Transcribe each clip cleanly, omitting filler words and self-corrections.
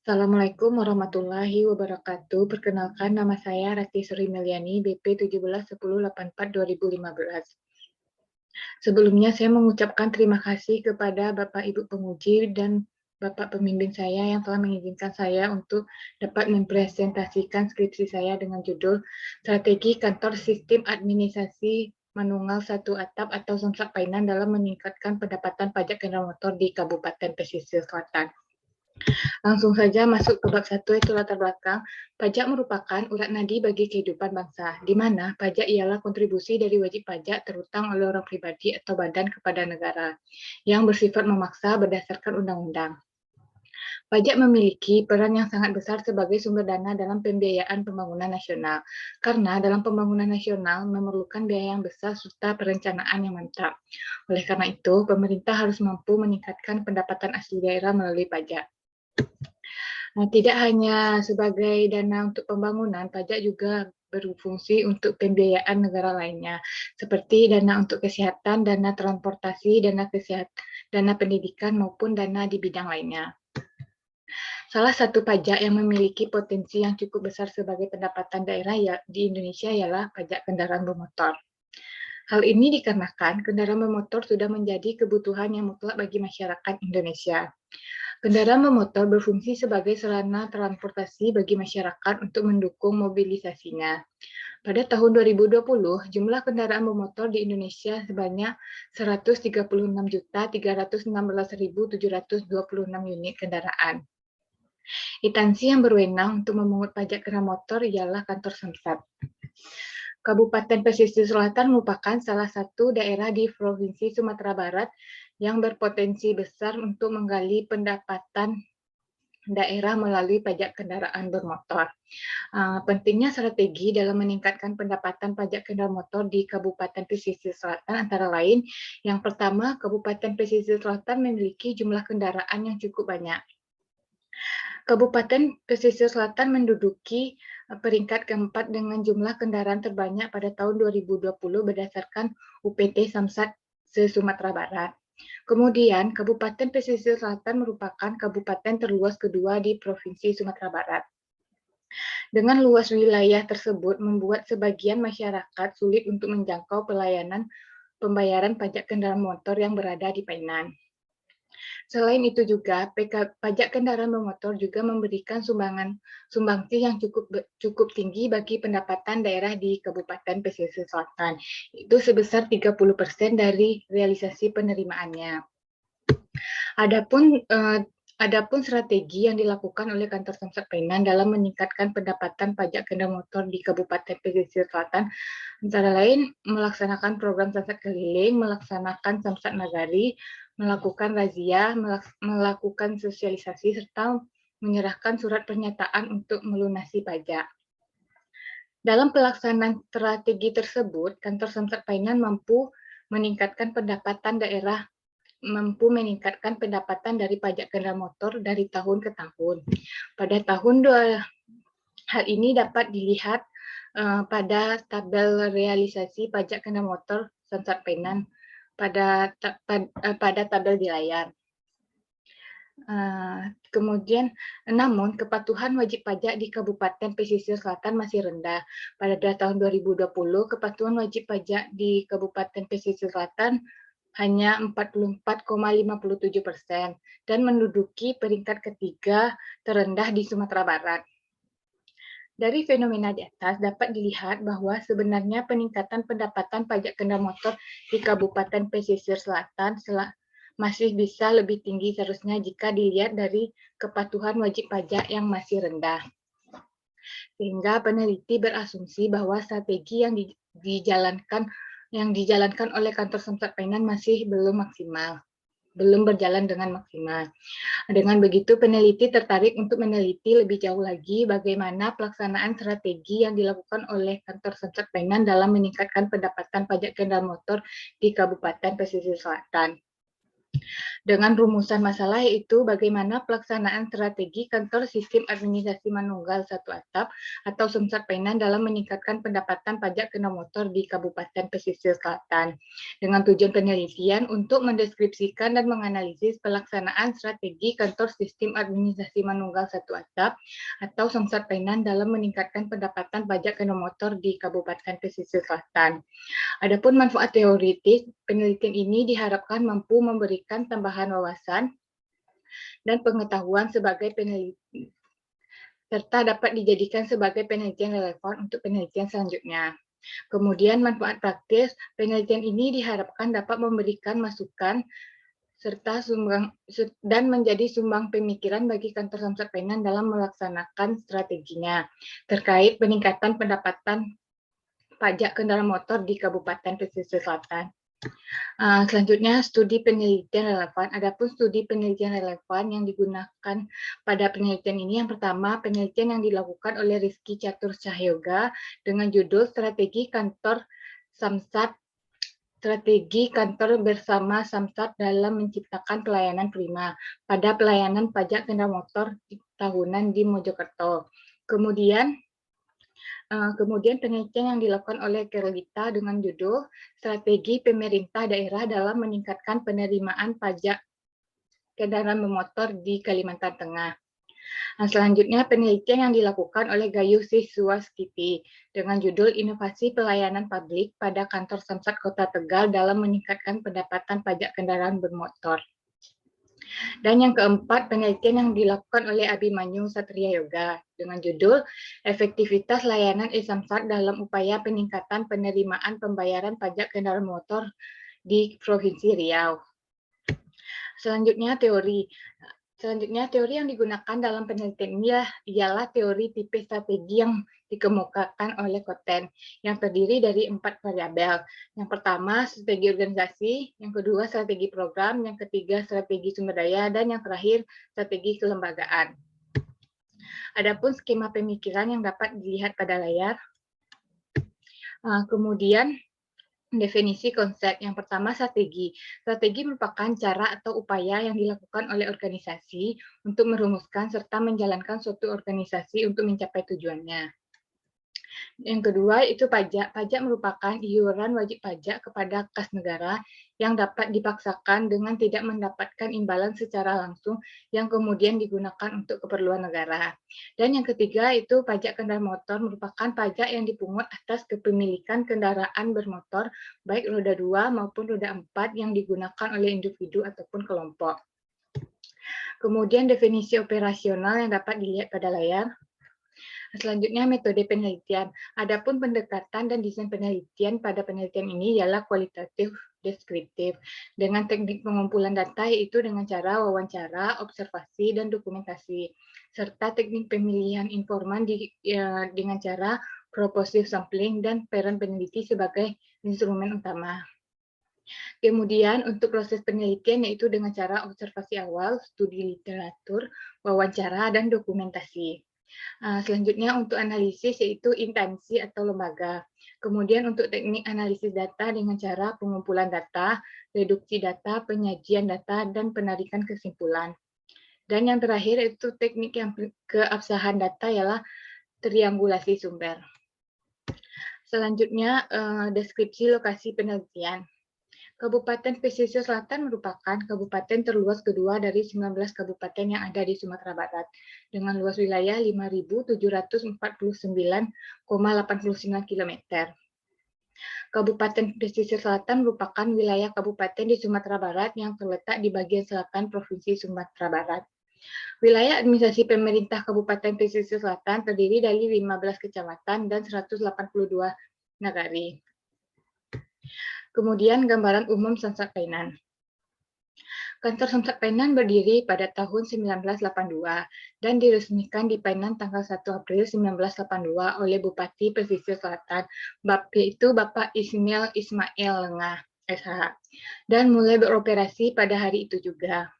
Assalamualaikum warahmatullahi wabarakatuh. Perkenalkan nama saya Rati Sri Meliani, BP 171084-2015. Sebelumnya saya mengucapkan terima kasih kepada Bapak Ibu Penguji dan Bapak Pembimbing saya yang telah mengizinkan saya untuk dapat mempresentasikan skripsi saya dengan judul Strategi Kantor Sistem Administrasi Manunggal Satu Atap atau Samsat Painan dalam meningkatkan pendapatan pajak kendaraan motor di Kabupaten Pesisir Selatan. Langsung saja masuk ke bab 1, itu latar belakang. Pajak merupakan urat nadi bagi kehidupan bangsa, di mana pajak ialah kontribusi dari wajib pajak terutang oleh orang pribadi atau badan kepada negara, yang bersifat memaksa berdasarkan undang-undang. Pajak memiliki peran yang sangat besar sebagai sumber dana dalam pembiayaan pembangunan nasional, karena dalam pembangunan nasional memerlukan biaya yang besar serta perencanaan yang mantap. Oleh karena itu, pemerintah harus mampu meningkatkan pendapatan asli daerah melalui pajak. Nah, tidak hanya sebagai dana untuk pembangunan, pajak juga berfungsi untuk pembiayaan negara lainnya, seperti dana untuk kesehatan, dana transportasi, dana pendidikan, maupun dana di bidang lainnya. Salah satu pajak yang memiliki potensi yang cukup besar sebagai pendapatan daerah di Indonesia ialah pajak kendaraan bermotor. Hal ini dikarenakan kendaraan bermotor sudah menjadi kebutuhan yang mutlak bagi masyarakat Indonesia. Kendaraan bermotor berfungsi sebagai sarana transportasi bagi masyarakat untuk mendukung mobilisasinya. Pada tahun 2020, jumlah kendaraan bermotor di Indonesia sebanyak 136.316.726 unit kendaraan. Instansi yang berwenang untuk memungut pajak kendaraan motor ialah Kantor Samsat. Kabupaten Pesisir Selatan merupakan salah satu daerah di Provinsi Sumatera Barat yang berpotensi besar untuk menggali pendapatan daerah melalui pajak kendaraan bermotor. Pentingnya strategi dalam meningkatkan pendapatan pajak kendaraan motor di Kabupaten Pesisir Selatan antara lain, yang pertama, Kabupaten Pesisir Selatan memiliki jumlah kendaraan yang cukup banyak. Kabupaten Pesisir Selatan menduduki peringkat keempat dengan jumlah kendaraan terbanyak pada tahun 2020 berdasarkan UPT Samsat se-Sumatera Barat. Kemudian, Kabupaten Pesisir Selatan merupakan kabupaten terluas kedua di Provinsi Sumatera Barat. Dengan luas wilayah tersebut membuat sebagian masyarakat sulit untuk menjangkau pelayanan pembayaran pajak kendaraan motor yang berada di Painan. Selain itu juga, pajak kendaraan bermotor juga memberikan sumbangsi yang cukup tinggi bagi pendapatan daerah di Kabupaten Pesisir Selatan. Itu sebesar 30% dari realisasi penerimaannya. Adapun strategi yang dilakukan oleh Kantor Samsat Painan dalam meningkatkan pendapatan pajak kendaraan motor di Kabupaten Pesisir Selatan antara lain melaksanakan program Samsat keliling, melaksanakan Samsat Nagari, melakukan razia, melakukan sosialisasi, serta menyerahkan surat pernyataan untuk melunasi pajak. Dalam pelaksanaan strategi tersebut, Kantor Samsat Painan mampu meningkatkan pendapatan dari pajak kendaraan motor dari tahun ke tahun. Hal ini dapat dilihat pada tabel realisasi pajak kendaraan motor Samsat Painan pada tabel di layar. Kemudian, namun kepatuhan wajib pajak di Kabupaten Pesisir Selatan masih rendah. Pada tahun 2020, kepatuhan wajib pajak di Kabupaten Pesisir Selatan hanya 44,57% dan menduduki peringkat ketiga terendah di Sumatera Barat. Dari fenomena di atas dapat dilihat bahwa sebenarnya peningkatan pendapatan pajak kendaraan motor di Kabupaten Pesisir Selatan masih bisa lebih tinggi seharusnya jika dilihat dari kepatuhan wajib pajak yang masih rendah. Sehingga peneliti berasumsi bahwa strategi yang dijalankan oleh Kantor Samsat Painan masih belum berjalan dengan maksimal. Dengan begitu, peneliti tertarik untuk meneliti lebih jauh lagi bagaimana pelaksanaan strategi yang dilakukan oleh Kantor Samsat Painan dalam meningkatkan pendapatan pajak kendaraan motor di Kabupaten Pesisir Selatan. dengan rumusan masalah yaitu bagaimana pelaksanaan strategi kantor sistem administrasi manunggal satu atap atau Sumsat Painan dalam meningkatkan pendapatan pajak kena motor di Kabupaten Pesisir Selatan dengan tujuan penelitian untuk mendeskripsikan dan menganalisis pelaksanaan strategi kantor sistem administrasi manunggal satu atap atau Sumsat Painan dalam meningkatkan pendapatan pajak kena motor di Kabupaten Pesisir Selatan. Adapun manfaat teoritis, penelitian ini diharapkan mampu memberikan tambahan wawasan dan pengetahuan sebagai peneliti, serta dapat dijadikan sebagai penelitian relevan untuk penelitian selanjutnya. Kemudian manfaat praktis, penelitian ini diharapkan dapat memberikan masukan serta dan menjadi sumbang pemikiran bagi kantor Samsat Painan dalam melaksanakan strateginya terkait peningkatan pendapatan pajak kendaraan motor di Kabupaten Pesisir Selatan. Selanjutnya, studi penelitian relevan. Adapun studi penelitian relevan yang digunakan pada penelitian ini, yang pertama, penelitian yang dilakukan oleh Rizky Catur Cahyoga dengan judul Strategi Kantor Samsat, Strategi Kantor Bersama Samsat dalam Menciptakan Pelayanan Prima pada Pelayanan Pajak Kendaraan Motor Tahunan di Mojokerto. Kemudian penelitian yang dilakukan oleh Kerlita dengan judul Strategi Pemerintah Daerah dalam Meningkatkan Penerimaan Pajak Kendaraan Bermotor di Kalimantan Tengah. Selanjutnya penelitian yang dilakukan oleh Gayuh Siswaskiti dengan judul Inovasi Pelayanan Publik pada Kantor Samsat Kota Tegal dalam Meningkatkan Pendapatan Pajak Kendaraan Bermotor. Dan yang keempat, penelitian yang dilakukan oleh Abimanyu Satria Yoga dengan judul Efektivitas Layanan e-Samsat dalam Upaya Peningkatan Penerimaan Pembayaran Pajak Kendaraan Motor di Provinsi Riau. Selanjutnya teori yang digunakan dalam penelitian ini ialah teori tipe strategi yang dikemukakan oleh Koten, yang terdiri dari 4 variabel. Yang pertama, strategi organisasi, yang kedua, strategi program, yang ketiga, strategi sumber daya, dan yang terakhir, strategi kelembagaan. Adapun skema pemikiran yang dapat dilihat pada layar. Kemudian, definisi konsep. Yang pertama, strategi. Strategi merupakan cara atau upaya yang dilakukan oleh organisasi untuk merumuskan serta menjalankan suatu organisasi untuk mencapai tujuannya. Yang kedua, itu pajak. Pajak merupakan iuran wajib pajak kepada kas negara yang dapat dipaksakan dengan tidak mendapatkan imbalan secara langsung yang kemudian digunakan untuk keperluan negara. Dan yang ketiga, itu pajak kendaraan motor merupakan pajak yang dipungut atas kepemilikan kendaraan bermotor baik roda 2 maupun roda 4 yang digunakan oleh individu ataupun kelompok. Kemudian definisi operasional yang dapat dilihat pada layar. Selanjutnya, metode penelitian. Adapun pendekatan dan desain penelitian pada penelitian ini ialah kualitatif deskriptif dengan teknik pengumpulan data yaitu dengan cara wawancara, observasi, dan dokumentasi, serta teknik pemilihan informan dengan cara propositive sampling dan peran peneliti sebagai instrumen utama. Kemudian untuk proses penelitian yaitu dengan cara observasi awal, studi literatur, wawancara, dan dokumentasi. Selanjutnya untuk analisis yaitu intensi atau lembaga. Kemudian untuk teknik analisis data dengan cara pengumpulan data, reduksi data, penyajian data, dan penarikan kesimpulan. Dan yang terakhir itu teknik yang keabsahan data ialah triangulasi sumber. Selanjutnya deskripsi lokasi penelitian. Kabupaten Pesisir Selatan merupakan kabupaten terluas kedua dari 19 kabupaten yang ada di Sumatera Barat, dengan luas wilayah 5.749,89 km. Kabupaten Pesisir Selatan merupakan wilayah kabupaten di Sumatera Barat yang terletak di bagian selatan Provinsi Sumatera Barat. Wilayah administrasi pemerintah Kabupaten Pesisir Selatan terdiri dari 15 kecamatan dan 182 nagari. Kemudian gambaran umum Samsat Painan. Kantor Samsat Painan berdiri pada tahun 1982 dan diresmikan di Painan tanggal 1 April 1982 oleh Bupati Pesisir Selatan, yaitu Bapak Ismail Lengah, SH, dan mulai beroperasi pada hari itu juga.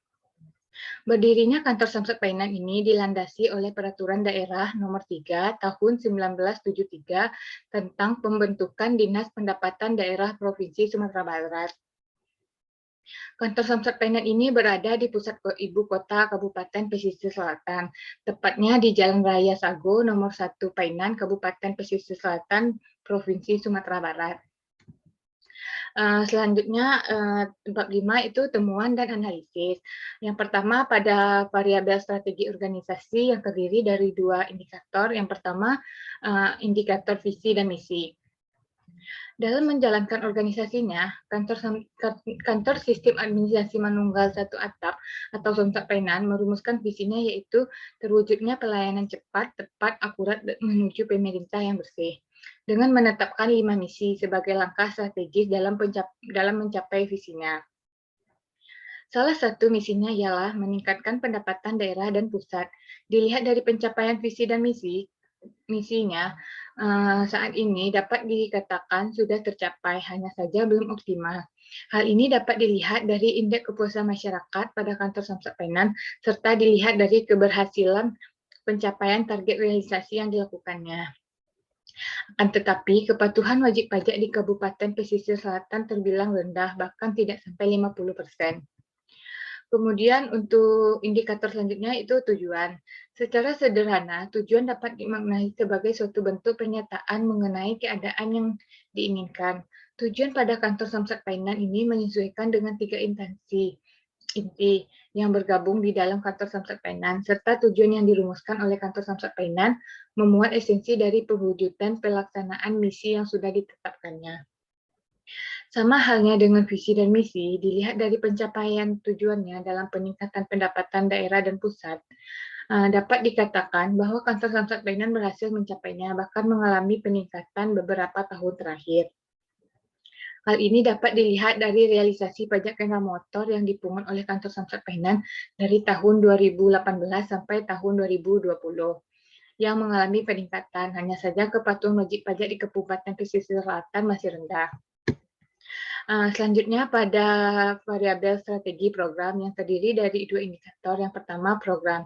Berdirinya kantor Samsat Painan ini dilandasi oleh Peraturan Daerah Nomor 3 Tahun 1973 tentang pembentukan Dinas Pendapatan Daerah Provinsi Sumatera Barat. Kantor Samsat Painan ini berada di pusat ibu kota Kabupaten Pesisir Selatan, tepatnya di Jalan Raya Sago nomor 1 Painan, Kabupaten Pesisir Selatan, Provinsi Sumatera Barat. Selanjutnya, bab 5 itu temuan dan analisis. Yang pertama pada variabel strategi organisasi yang terdiri dari 2 indikator. Yang pertama, indikator visi dan misi. Dalam menjalankan organisasinya, kantor sistem administrasi manunggal satu atap atau Samsat Painan merumuskan visinya yaitu terwujudnya pelayanan cepat, tepat, akurat menuju pemerintah yang bersih. Dengan menetapkan 5 misi sebagai langkah strategis dalam mencapai visinya. Salah satu misinya ialah meningkatkan pendapatan daerah dan pusat. Dilihat dari pencapaian visi dan misinya, saat ini dapat dikatakan sudah tercapai, hanya saja belum optimal. Hal ini dapat dilihat dari indeks kepuasan masyarakat pada kantor Samsat Painan, serta dilihat dari keberhasilan pencapaian target realisasi yang dilakukannya. Akan tetapi, kepatuhan wajib pajak di Kabupaten Pesisir Selatan terbilang rendah, bahkan tidak sampai 50%. Kemudian untuk indikator selanjutnya itu tujuan. Secara sederhana, tujuan dapat dimaknai sebagai suatu bentuk pernyataan mengenai keadaan yang diinginkan. Tujuan pada kantor Samsat Painan ini menyesuaikan dengan 3 instansi inti yang bergabung di dalam kantor Samsat Painan, serta tujuan yang dirumuskan oleh kantor Samsat Painan memuat esensi dari pewujudan pelaksanaan misi yang sudah ditetapkannya. Sama halnya dengan visi dan misi, dilihat dari pencapaian tujuannya dalam peningkatan pendapatan daerah dan pusat, dapat dikatakan bahwa kantor Samsat Painan berhasil mencapainya, bahkan mengalami peningkatan beberapa tahun terakhir. Hal ini dapat dilihat dari realisasi pajak kendaraan motor yang dipungut oleh kantor Samsat Painan dari tahun 2018 sampai tahun 2020 yang mengalami peningkatan. Hanya saja kepatuhan wajib pajak di Kabupaten Pesisir Selatan masih rendah. Selanjutnya pada variabel strategi program yang terdiri dari 2 indikator. Yang pertama program.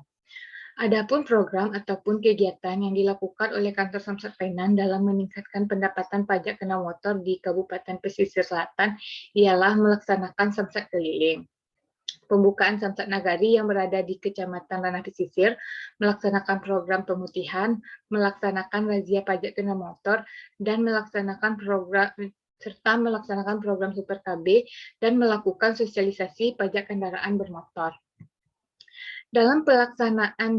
Adapun program ataupun kegiatan yang dilakukan oleh kantor Samsat Painan dalam meningkatkan pendapatan pajak kendaraan motor di Kabupaten Pesisir Selatan ialah melaksanakan samsat keliling, pembukaan Samsat Nagari yang berada di Kecamatan Ranah Pesisir, melaksanakan program pemutihan, melaksanakan razia pajak kendaraan motor, dan melaksanakan program Super KB dan melakukan sosialisasi pajak kendaraan bermotor. Dalam pelaksanaan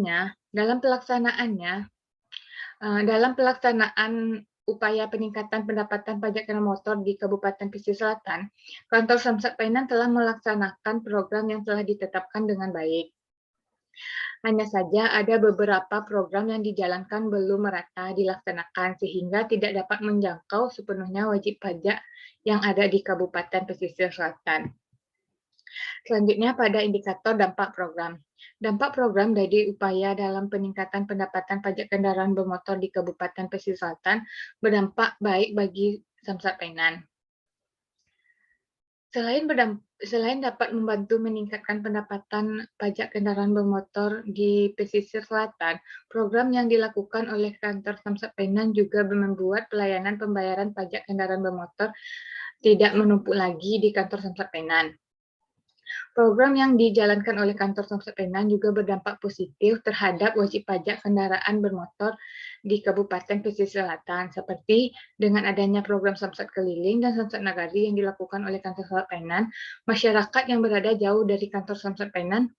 upaya peningkatan pendapatan pajak kendaraan motor di Kabupaten Pesisir Selatan, kantor Samsat Painan telah melaksanakan program yang telah ditetapkan dengan baik. Hanya saja ada beberapa program yang dijalankan belum merata dilaksanakan sehingga tidak dapat menjangkau sepenuhnya wajib pajak yang ada di Kabupaten Pesisir Selatan. Selanjutnya pada indikator dampak program. Dampak program dari upaya dalam peningkatan pendapatan pajak kendaraan bermotor di Kabupaten Pesisir Selatan berdampak baik bagi Samsat Painan. Selain dapat membantu meningkatkan pendapatan pajak kendaraan bermotor di Pesisir Selatan, program yang dilakukan oleh kantor Samsat Painan juga membuat pelayanan pembayaran pajak kendaraan bermotor tidak menumpuk lagi di kantor Samsat Painan. Program yang dijalankan oleh kantor Samsat Painan juga berdampak positif terhadap wajib pajak kendaraan bermotor di Kabupaten Pesisir Selatan, seperti dengan adanya program Samsat Keliling dan Samsat Nagari yang dilakukan oleh kantor Samsat Painan, masyarakat yang berada jauh dari kantor Samsat Painan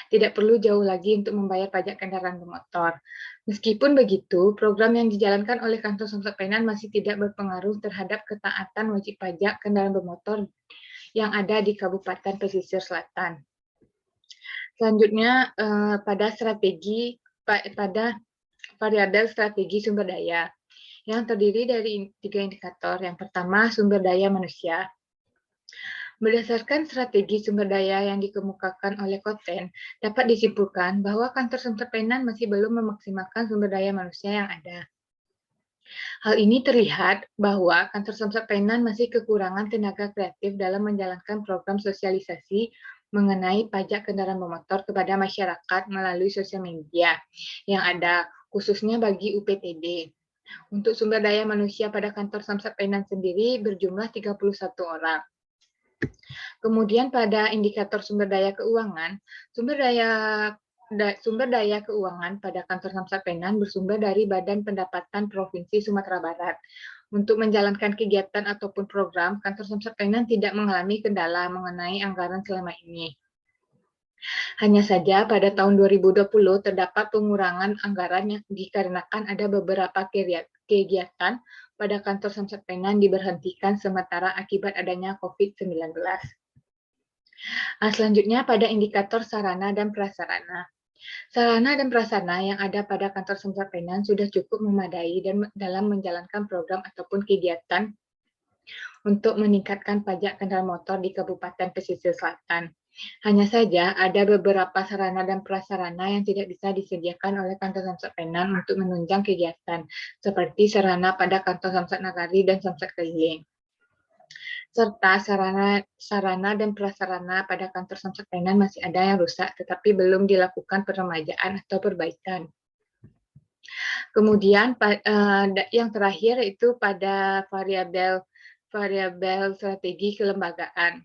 tidak perlu jauh lagi untuk membayar pajak kendaraan bermotor. Meskipun begitu, program yang dijalankan oleh kantor Samsat Painan masih tidak berpengaruh terhadap ketaatan wajib pajak kendaraan bermotor yang ada di Kabupaten Pesisir Selatan. Selanjutnya pada variabel strategi sumber daya yang terdiri dari 3 indikator. Yang pertama sumber daya manusia. Berdasarkan strategi sumber daya yang dikemukakan oleh Koten, dapat disimpulkan bahwa kantor Samsat Painan masih belum memaksimalkan sumber daya manusia yang ada. Hal ini terlihat bahwa kantor Samsat Painan masih kekurangan tenaga kreatif dalam menjalankan program sosialisasi mengenai pajak kendaraan bermotor kepada masyarakat melalui sosial media yang ada, khususnya bagi UPTD. Untuk sumber daya manusia pada kantor Samsat Painan sendiri berjumlah 31 orang. Kemudian pada indikator sumber daya keuangan, sumber daya keuangan pada kantor Samsat Penan bersumber dari Badan Pendapatan Provinsi Sumatera Barat. Untuk menjalankan kegiatan ataupun program, kantor Samsat Penan tidak mengalami kendala mengenai anggaran selama ini. Hanya saja pada tahun 2020 terdapat pengurangan anggaran yang dikarenakan ada beberapa kegiatan pada kantor Samsat Penan diberhentikan sementara akibat adanya COVID-19. Selanjutnya pada indikator sarana dan prasarana. Sarana dan prasarana yang ada pada kantor Samsat Penan sudah cukup memadai dan dalam menjalankan program ataupun kegiatan untuk meningkatkan pajak kendaraan motor di Kabupaten Pesisir Selatan. Hanya saja ada beberapa sarana dan prasarana yang tidak bisa disediakan oleh kantor Samsat Penan untuk menunjang kegiatan, seperti sarana pada kantor Samsat Nagari dan Samsat Keliling. Serta sarana dan prasarana pada kantor Samsat Penan masih ada yang rusak tetapi belum dilakukan peremajaan atau perbaikan. Kemudian yang terakhir itu pada variabel strategi kelembagaan.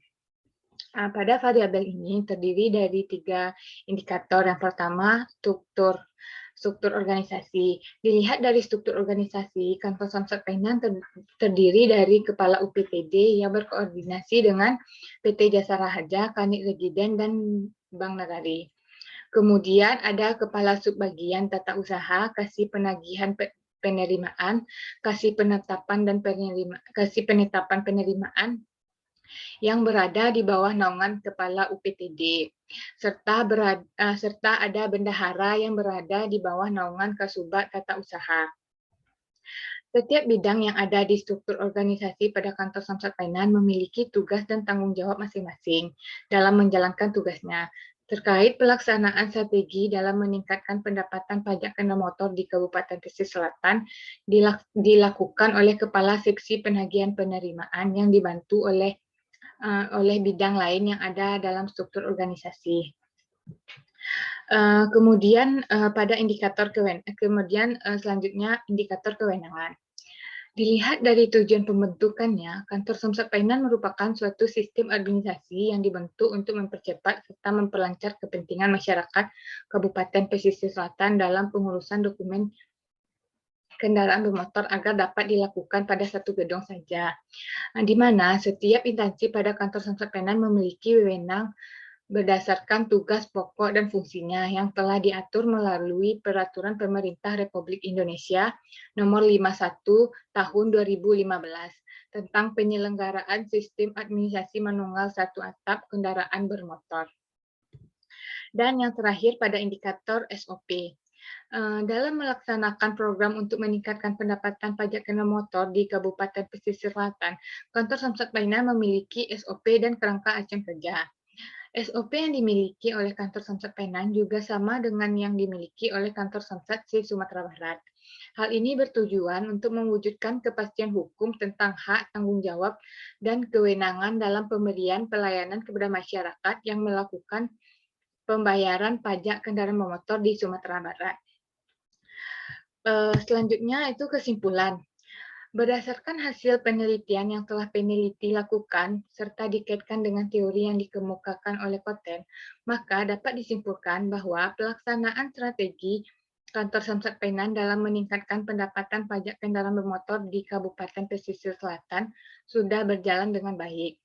Pada variabel ini terdiri dari 3 indikator. Yang pertama, struktur organisasi. Dilihat dari struktur organisasi, kantor Samsat Penan terdiri dari Kepala UPTD yang berkoordinasi dengan PT Jasara Harja, Kanit Regiden, dan Bank Nagari. Kemudian ada Kepala Subbagian Tata Usaha, Kasih Penagihan Penerimaan, Kasih Penetapan Penerimaan yang berada di bawah naungan Kepala UPTD, serta ada bendahara yang berada di bawah naungan Kasubag Tata Usaha. Setiap bidang yang ada di struktur organisasi pada kantor Samsat Penan memiliki tugas dan tanggung jawab masing-masing dalam menjalankan tugasnya. Terkait pelaksanaan strategi dalam meningkatkan pendapatan pajak kendaraan motor di Kabupaten Pesisir Selatan dilakukan oleh Kepala Seksi Penagihan Penerimaan yang dibantu oleh bidang lain yang ada dalam struktur organisasi. Kemudian pada selanjutnya indikator kewenangan. Dilihat dari tujuan pembentukannya, kantor Samsat Penan merupakan suatu sistem administrasi yang dibentuk untuk mempercepat serta memperlancar kepentingan masyarakat Kabupaten Pesisir Selatan dalam pengurusan dokumen kendaraan bermotor agar dapat dilakukan pada satu gedung saja, di mana setiap instansi pada kantor Samsat Penan memiliki wewenang berdasarkan tugas pokok dan fungsinya yang telah diatur melalui Peraturan Pemerintah Republik Indonesia Nomor 51 Tahun 2015 tentang penyelenggaraan sistem administrasi manunggal satu atap kendaraan bermotor. Dan yang terakhir pada indikator SOP. Dalam melaksanakan program untuk meningkatkan pendapatan pajak kendaraan motor di Kabupaten Pesisir Selatan, kantor Samsat Penan memiliki SOP dan kerangka acuan kerja. SOP yang dimiliki oleh kantor Samsat Penan juga sama dengan yang dimiliki oleh kantor Samsat se-Sumatera Barat. Hal ini bertujuan untuk mewujudkan kepastian hukum tentang hak, tanggung jawab, dan kewenangan dalam pemberian pelayanan kepada masyarakat yang melakukan pembayaran pajak kendaraan bermotor di Sumatera Barat. Selanjutnya itu kesimpulan. Berdasarkan hasil penelitian yang telah peneliti lakukan serta dikaitkan dengan teori yang dikemukakan oleh Koten, maka dapat disimpulkan bahwa pelaksanaan strategi kantor Samsat Penan dalam meningkatkan pendapatan pajak kendaraan bermotor di Kabupaten Pesisir Selatan sudah berjalan dengan baik.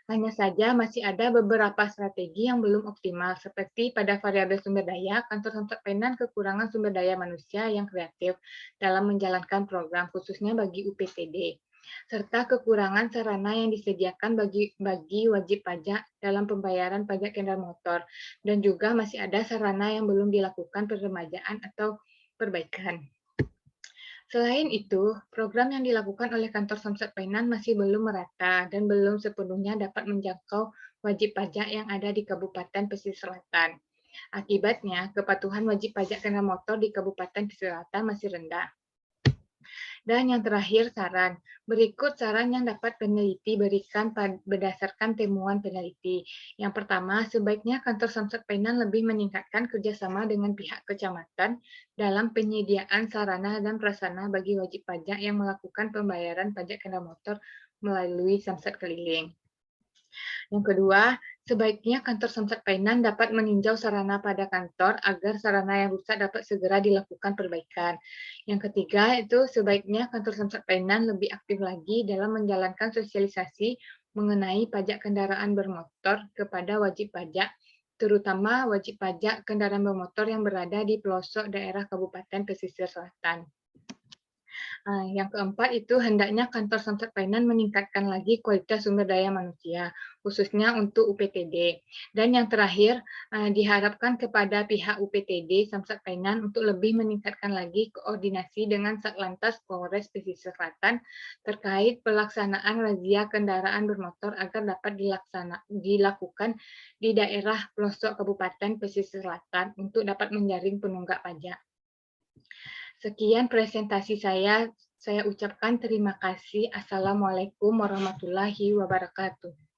Hanya saja masih ada beberapa strategi yang belum optimal, seperti pada variabel sumber daya, kantor Samsat Penan kekurangan sumber daya manusia yang kreatif dalam menjalankan program, khususnya bagi UPTD, serta kekurangan sarana yang disediakan bagi wajib pajak dalam pembayaran pajak kendaraan motor, dan juga masih ada sarana yang belum dilakukan peremajaan atau perbaikan. Selain itu, program yang dilakukan oleh kantor Samsat Penan masih belum merata dan belum sepenuhnya dapat menjangkau wajib pajak yang ada di Kabupaten Pesisir Selatan. Akibatnya, kepatuhan wajib pajak kendaraan motor di Kabupaten Pesisir Selatan masih rendah. Dan yang terakhir, saran. Berikut saran yang dapat peneliti berikan berdasarkan temuan peneliti. Yang pertama, sebaiknya kantor Samsat Penan lebih meningkatkan kerjasama dengan pihak kecamatan dalam penyediaan sarana dan prasarana bagi wajib pajak yang melakukan pembayaran pajak kendaraan motor melalui Samsat Keliling. Yang kedua, sebaiknya kantor Samsat Painan dapat meninjau sarana pada kantor agar sarana yang rusak dapat segera dilakukan perbaikan. Yang ketiga, itu sebaiknya kantor Samsat Painan lebih aktif lagi dalam menjalankan sosialisasi mengenai pajak kendaraan bermotor kepada wajib pajak, terutama wajib pajak kendaraan bermotor yang berada di pelosok daerah Kabupaten Pesisir Selatan. Yang keempat itu hendaknya kantor Samsat Painan meningkatkan lagi kualitas sumber daya manusia, khususnya untuk UPTD. Dan yang terakhir, diharapkan kepada pihak UPTD Samsat Painan untuk lebih meningkatkan lagi koordinasi dengan Satlantas Polres Pesisir Selatan terkait pelaksanaan razia kendaraan bermotor agar dapat dilakukan di daerah pelosok Kabupaten Pesisir Selatan untuk dapat menjaring penunggak pajak. Sekian presentasi saya. Saya ucapkan terima kasih. Assalamualaikum warahmatullahi wabarakatuh.